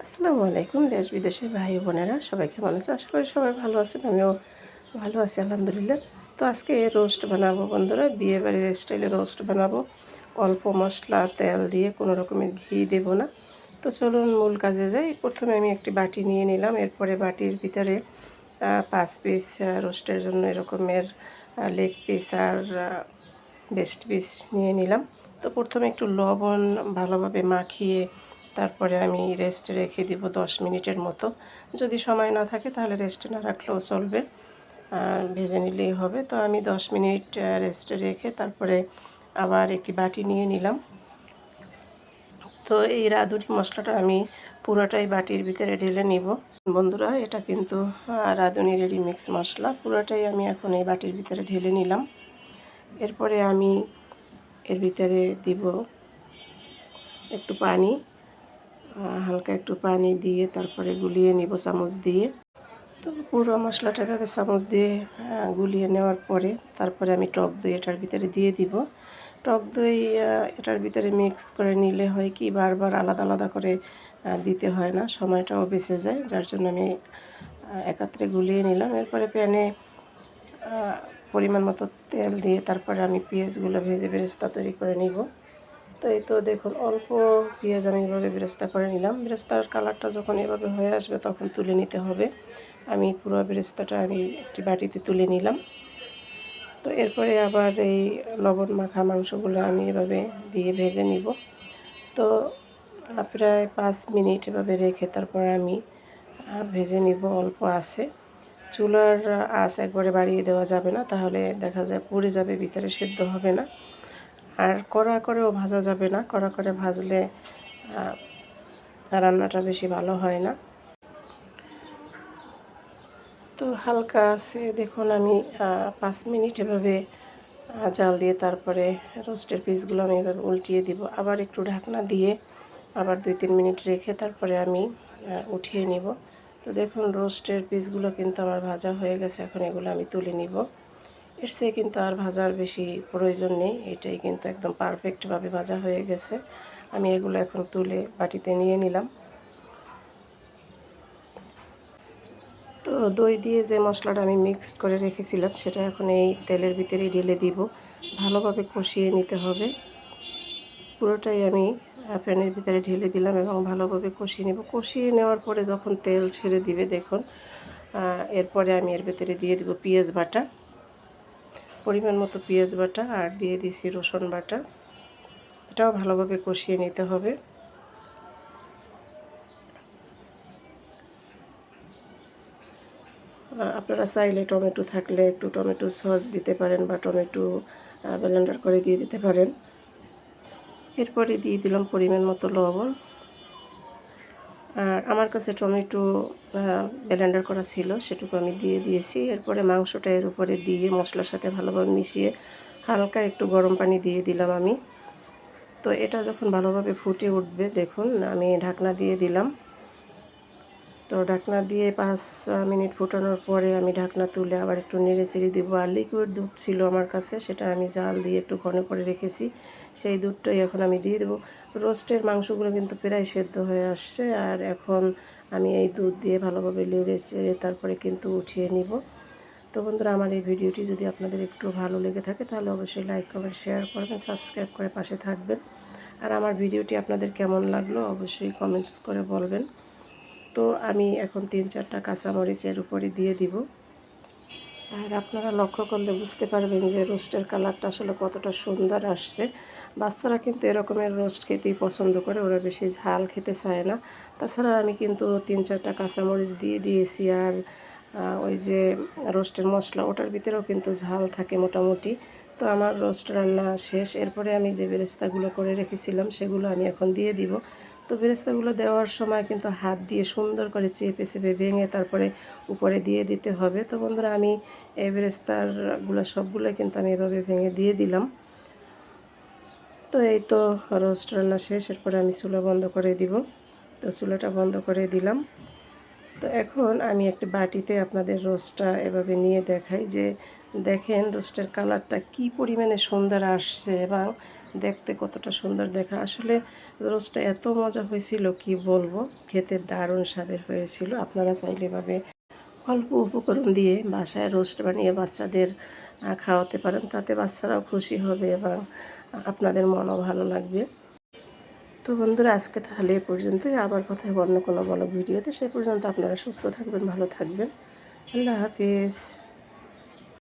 আসসালামু আলাইকুম। দেশ বিদেশের ভাই বোনেরা সবাই কেমন আছে? আশা করি সবাই ভালো আছেন। আমিও ভালো আছি আলহামদুলিল্লাহ। তো আজকে রোস্ট বানাবো বন্ধুরা, বিয়েবাড়ির স্টাইলে রোস্ট বানাবো। অল্প মশলা তেল দিয়ে, কোনো রকমের ঘি দেব না। তো চলুন মূল কাজে যাই। প্রথমে আমি একটি বাটি নিয়ে নিলাম, এরপরে বাটির ভিতরে 5 পিস রোস্টের জন্য এরকমের লেগ পিস আর বেস্ট পিস নিয়ে নিলাম। তো প্রথমে একটু লবণ ভালোভাবে মাখিয়ে তারপরে আমি রেস্টে রেখে দিব 10 মিনিটের মতো। যদি সময় না থাকে তাহলে রেস্টে না রাখলেও চলবে, ভেজে নিলেই হবে। তো আমি 10 মিনিট রেস্টে রেখে তারপরে আবার একটি বাটি নিয়ে নিলাম। তো এই রাঁধুনি মশলাটা আমি পুরোটাই বাটির ভিতরে ঢেলে নিব বন্ধুরা। এটা কিন্তু রাঁধুনি রেডি মিক্স মশলা, পুরোটাই আমি এখন এই বাটির ভিতরে ঢেলে নিলাম। এরপরে আমি এর ভিতরে দিব একটু পানি, হালকা একটু পানি দিয়ে তারপরে গুলিয়ে নিব চামচ দিয়ে। তো পুরো মশলাটা এভাবে চামচ দিয়ে গুলিয়ে নেওয়ার পরে তারপরে আমি টক দই এটার ভিতরে দিয়ে দিব। টক দই এটার ভিতরে মিক্স করে নিলে হয় কি, বারবার আলাদা আলাদা করে দিতে হয় না, সময়টাও বেঁচে যায়। যার জন্য আমি একত্রে গুলিয়ে নিলাম। এরপরে প্যানে পরিমাণ মতো তেল দিয়ে তারপরে আমি পেঁয়াজগুলো ভেজে বেরেস্তা তৈরি করে নিব। তো এই তো দেখুন, অল্প পেঁয়াজ আমি এভাবে বেরেস্তা করে নিলাম। বেরেস্তার কালারটা যখন এভাবে হয়ে আসবে তখন তুলে নিতে হবে। আমি পুরো বেরেস্তাটা আমি একটি বাটিতে তুলে নিলাম। তো এরপরে আবার এই লবণ মাখা মাংসগুলো আমি এভাবে দিয়ে ভেজে নিব। তো প্রায় 5 মিনিট এভাবে রেখে তারপরে আমি ভেজে নিব অল্প আছে। চুলার আঁচ একবারে বাড়িয়ে দেওয়া যাবে না, তাহলে দেখা যায় পুড়ে যাবে, ভিতরে সেদ্ধ হবে না। আর কড়া করেও ভাজা যাবে না, কড়া করে ভাজলে রান্নাটা বেশি ভালো হয় না। তো হালকা আছে দেখুন, আমি 5 মিনিট এভাবে জাল দিয়ে তারপরে রোস্টের পিসগুলো আমি এভাবে উল্টিয়ে দিব। আবার একটু ঢাকনা দিয়ে আবার 2-3 মিনিট রেখে তারপরে আমি উঠিয়ে নিব। তো দেখুন, রোস্টের পিসগুলো কিন্তু আমার ভাজা হয়ে গেছে। এখন এগুলো আমি তুলে নিব। এর চেয়ে কিন্তু আর ভাজার বেশি প্রয়োজন নেই, এটাই কিন্তু একদম পারফেক্টভাবে ভাজা হয়ে গেছে। আমি এগুলো এখন তুলে বাটিতে নিয়ে নিলাম। তো দই দিয়ে যে মশলাটা আমি মিক্সড করে রেখেছিলাম সেটা এখন এই তেলের ভিতরেই ঢেলে দিব। ভালোভাবে কষিয়ে নিতে হবে। পুরোটাই আমি প্যানের ভিতরে ঢেলে দিলাম এবং ভালোভাবে কষিয়ে নেব। কষিয়ে নেওয়ার পরে যখন তেল ছেড়ে দিবে দেখুন, এরপরে আমি এর ভিতরে দিয়ে দিব পেঁয়াজ বাটা, পরিমাণ মতো পেঁয়াজ বাটা, আর দিয়ে দিছি রসুন বাটা। এটাও ভালোভাবে কষিয়ে নিতে হবে। আপনারা চাইলে টমেটো থাকলে একটু টমেটো সস দিতে পারেন বা টমেটো ব্লেন্ডার করে দিয়ে দিতে পারেন। এরপরে দিয়ে দিলাম পরিমাণ মতো লবণ। আর আমার কাছে টমেটো ব্লেন্ডার করা ছিল, সেটুকু আমি দিয়ে দিয়েছি। এরপরে মাংসটা এর উপরে দিয়ে মশলার সাথে ভালোভাবে মিশিয়ে হালকা একটু গরম পানি দিয়ে দিলাম আমি। তো এটা যখন ভালোভাবে ফুটে উঠবে দেখুন, আমি ঢাকনা দিয়ে দিলাম। তো ঢাকনা দিয়ে 5 মিনিট ফুটানোর পরে আমি ঢাকনা তুলে আবার একটু নেড়ে চেড়ে দেবো। আর লিকুইড দুধ ছিল আমার কাছে, সেটা আমি জাল দিয়ে একটু ঘন করে রেখেছি, সেই দুধটাই এখন আমি দিয়ে দেবো। রোস্টের মাংসগুলো কিন্তু প্রায় সেদ্ধ হয়ে আসছে, আর এখন আমি এই দুধ দিয়ে ভালোভাবে নেড়ে চেড়ে তারপরে কিন্তু উঠিয়ে নিব। তো বন্ধুরা, আমার এই ভিডিওটি যদি আপনাদের একটু ভালো লেগে থাকে তাহলে অবশ্যই লাইক কমেন্ট শেয়ার করবেন, সাবস্ক্রাইব করে পাশে থাকবেন। আর আমার ভিডিওটি আপনাদের কেমন লাগলো অবশ্যই কমেন্টস করে বলবেন। তো আমি এখন 3-4টা কাঁচামরিচ এর উপরে দিয়ে দিব। আর আপনারা লক্ষ্য করলে বুঝতে পারবেন যে রোস্টের কালারটা আসলে কতটা সুন্দর আসছে। বাচ্চারা কিন্তু এরকমের রোস্ট খেতেই পছন্দ করে, ওরা বেশি ঝাল খেতে চায় না। তাছাড়া আমি কিন্তু 3-4টা কাঁচামরিচ দিয়ে দিয়েছি। আর ওই যে রোস্টের মশলা, ওটার ভিতরেও কিন্তু ঝাল থাকে মোটামুটি। তো আমার রোস্ট রান্না শেষ। এরপরে আমি যে বেরেস্তাগুলো করে রেখেছিলাম সেগুলো আমি এখন দিয়ে দিব। তো বেরেস্তাগুলো দেওয়ার সময় কিন্তু হাত দিয়ে সুন্দর করে চেপে চেপে ভেঙে তারপরে উপরে দিয়ে দিতে হবে। তো বন্ধুরা, আমি এই বেরেস্তারগুলো সবগুলো কিন্তু আমি এভাবে ভেঙে দিয়ে দিলাম। তো এই তো রোস্ট রান্না শেষ। এরপরে আমি চুলা বন্ধ করে দিব। তো চুলাটা বন্ধ করে দিলাম। তো এখন আমি একটা বাটিতে আপনাদের রোস্টটা এভাবে নিয়ে দেখাই যে দেখেন রোস্টের কালারটা কি পরিমাণে সুন্দর আসছে এবং দেখতে কতটা সুন্দর দেখা। আসলে রোস্টটা এত মজা হয়েছিল কি বলবো, খেতে দারুণ স্বাদের হয়েছিল। আপনারা চাইলে এভাবে অল্প উপকরণ দিয়ে বাসায় রোস্ট বানিয়ে বাচ্চাদের খাওয়াতে পারেন, তাতে বাচ্চারাও খুশি হবে এবং আপনাদের মনও ভালো লাগবে। তো বন্ধুরা, আজকে তাহলে এ পর্যন্তই। আবার কথা হবে অন্য কোনো বড় ভিডিওতে। সেই পর্যন্ত আপনারা সুস্থ থাকবেন, ভালো থাকবেন। আল্লাহ হাফিজ।